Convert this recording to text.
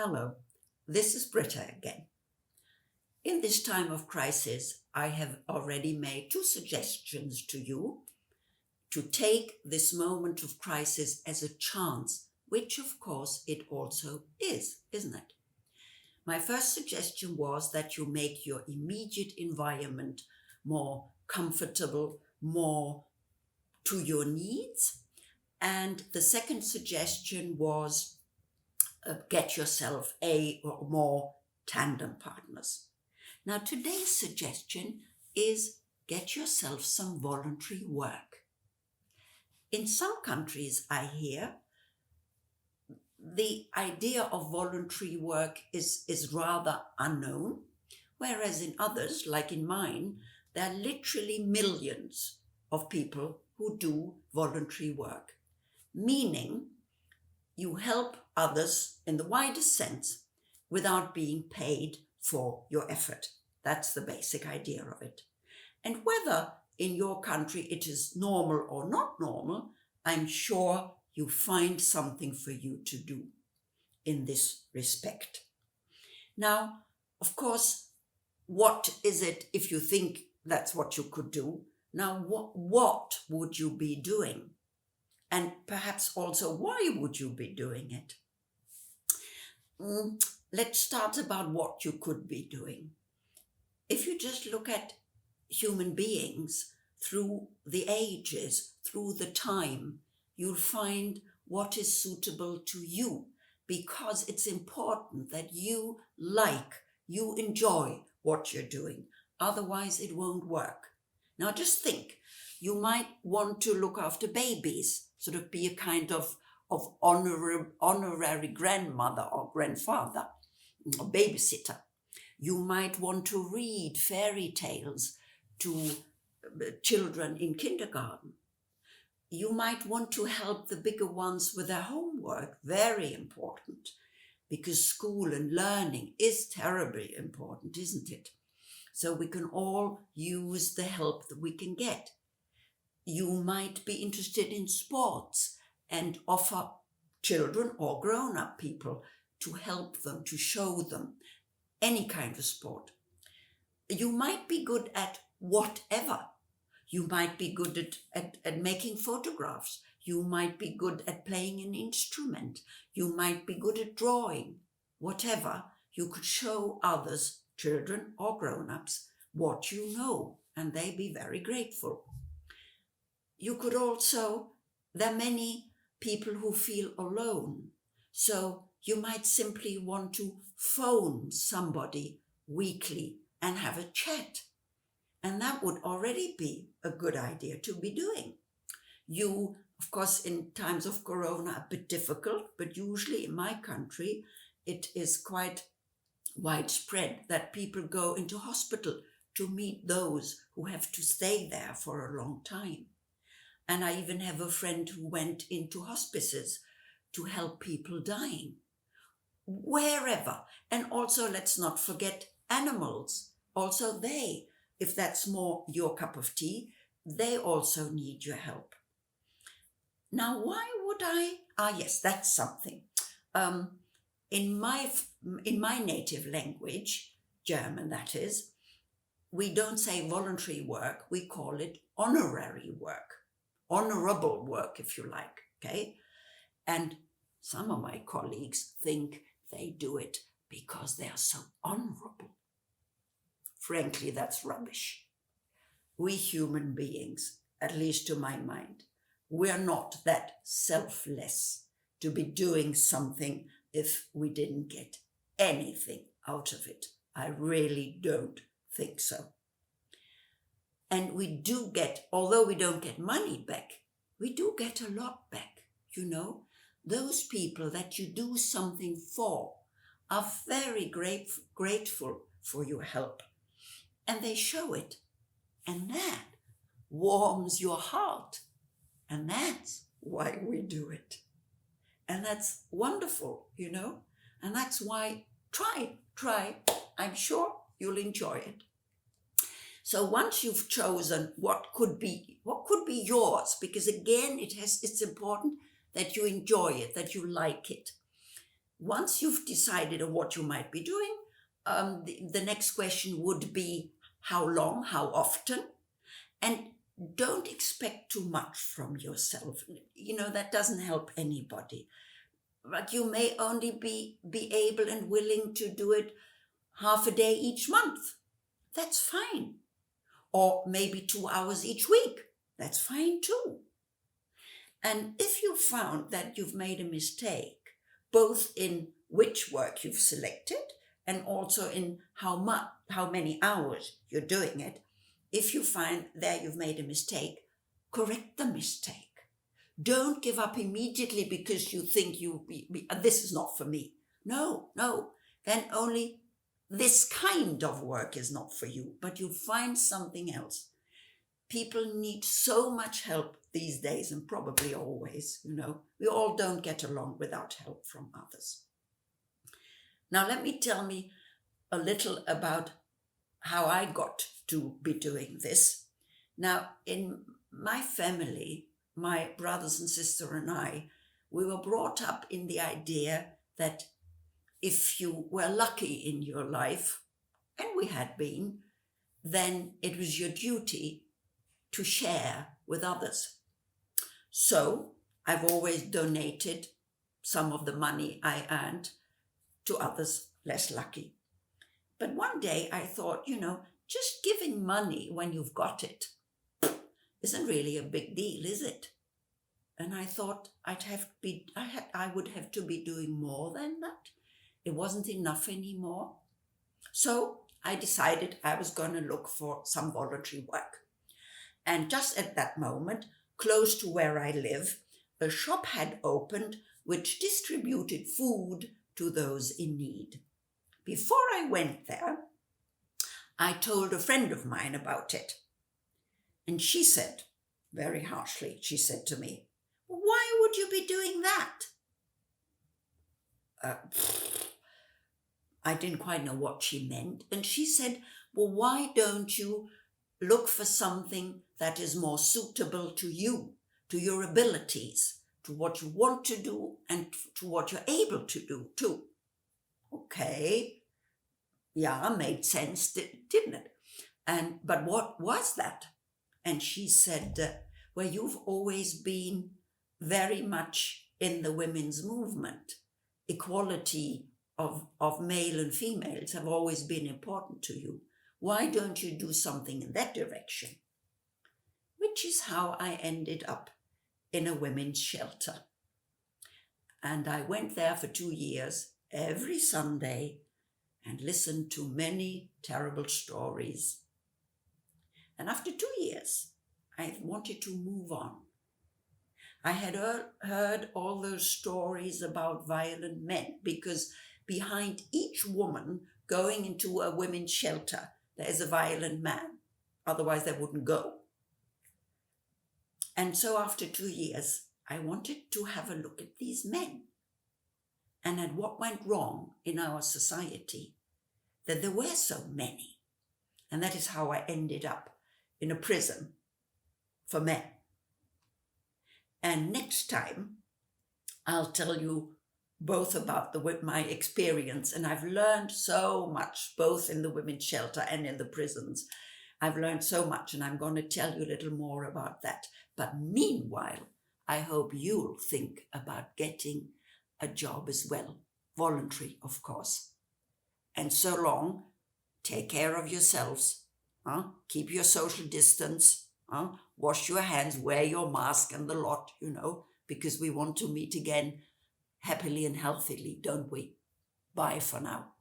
Hello, this is Britta again. In this time of crisis, I have already made two suggestions to you to take this moment of crisis as a chance, which of course it also is, isn't it? My first suggestion was that you make your immediate environment more comfortable, more to your needs. And the second suggestion was get yourself a or more tandem partners. Now, today's suggestion is get yourself some voluntary work. In some countries, I hear, the idea of voluntary work is rather unknown, whereas in others, like in mine, there are literally millions of people who do voluntary work, meaning you help others in the widest sense without being paid for your effort. That's the basic idea of it. And whether in your country it is normal or not normal, I'm sure you find something for you to do in this respect. Now, of course, what is it if you think that's what you could do? Now, what would you be doing? And perhaps also, why would you be doing it? Let's start about what you could be doing. If you just look at human beings through the ages, through the time, you'll find what is suitable to you, because it's important that you enjoy what you're doing. Otherwise, it won't work. Now, just think, you might want to look after babies, sort of be a kind of honorary grandmother or grandfather or babysitter. You might want to read fairy tales to children in kindergarten. You might want to help the bigger ones with their homework, very important, because school and learning is terribly important, isn't it? So we can all use the help that we can get. You might be interested in sports and offer children or grown-up people to help them, to show them any kind of sport. You might be good at whatever. You might be good at making photographs. You might be good at playing an instrument. You might be good at drawing. Whatever, you could show others, children or grown-ups, what you know, and they'd be very grateful. You could also, there are many people who feel alone, so you might simply want to phone somebody weekly and have a chat. And that would already be a good idea to be doing. You, of course, in times of corona, a bit difficult, but usually in my country, it is quite widespread that people go into hospital to meet those who have to stay there for a long time. And I even have a friend who went into hospices to help people dying. Wherever. And also, let's not forget animals. Also they, if that's more your cup of tea, they also need your help. Now, why would I? Yes, that's something. In my native language, German that is, we don't say voluntary work, we call it honorary work. Honorable work, if you like, okay? And some of my colleagues think they do it because they are so honorable. Frankly, that's rubbish. We human beings, at least to my mind, we are not that selfless to be doing something if we didn't get anything out of it. I really don't think so. And we do get, although we don't get money back, we do get a lot back, you know. Those people that you do something for are very grateful for your help. And they show it. And that warms your heart. And that's why we do it. And that's wonderful, you know. And that's why try. I'm sure you'll enjoy it. So once you've chosen what could be yours, because again, it's important that you enjoy it, that you like it. once you've decided on what you might be doing, the next question would be how long, how often, and don't expect too much from yourself. That doesn't help anybody. But you may only be able and willing to do it half a day each month. That's fine. Or maybe 2 hours each week. That's fine too. And if you found that you've made a mistake, both in which work you've selected and also in how many hours you're doing it, if you find that you've made a mistake, correct the mistake. Don't give up immediately because you think this is not for me. No. Then only this kind of work is not for you, but you find something else. People need so much help these days, and probably always, we all don't get along without help from others. Now, let me tell me a little about how I got to be doing this. Now, in my family, my brothers and sister and I, we were brought up in the idea that if you were lucky in your life, and we had been, then it was your duty to share with others. So I've always donated some of the money I earned to others less lucky. But one day I thought, just giving money when you've got it isn't really a big deal, is it? And I thought I would have to be doing more than that. It wasn't enough anymore. So I decided I was going to look for some voluntary work. And just at that moment, close to where I live, a shop had opened which distributed food to those in need. Before I went there, I told a friend of mine about it. And she said, very harshly, she said to me, "Why would you be doing that?" I didn't quite know what she meant. And she said, "Well, why don't you look for something that is more suitable to you, to your abilities, to what you want to do and to what you're able to do too?" Okay. Yeah, made sense, didn't it? But what was that? And she said, well, you've always been very much in the women's movement. Equality of male and females have always been important to you. Why don't you do something in that direction? Which is how I ended up in a women's shelter. And I went there for 2 years, every Sunday, and listened to many terrible stories. And after 2 years, I wanted to move on. I had heard all those stories about violent men, because behind each woman going into a women's shelter, there is a violent man. Otherwise, they wouldn't go. And so after 2 years, I wanted to have a look at these men and at what went wrong in our society, that there were so many. And that is how I ended up in a prison for men. And next time, I'll tell you both about my experience. And I've learned so much, both in the women's shelter and in the prisons. I've learned so much, and I'm going to tell you a little more about that. But meanwhile, I hope you'll think about getting a job as well. Voluntary, of course. And so long, take care of yourselves. Keep your social distance. Wash your hands, wear your mask and the lot, because we want to meet again happily and healthily, don't we? Bye for now.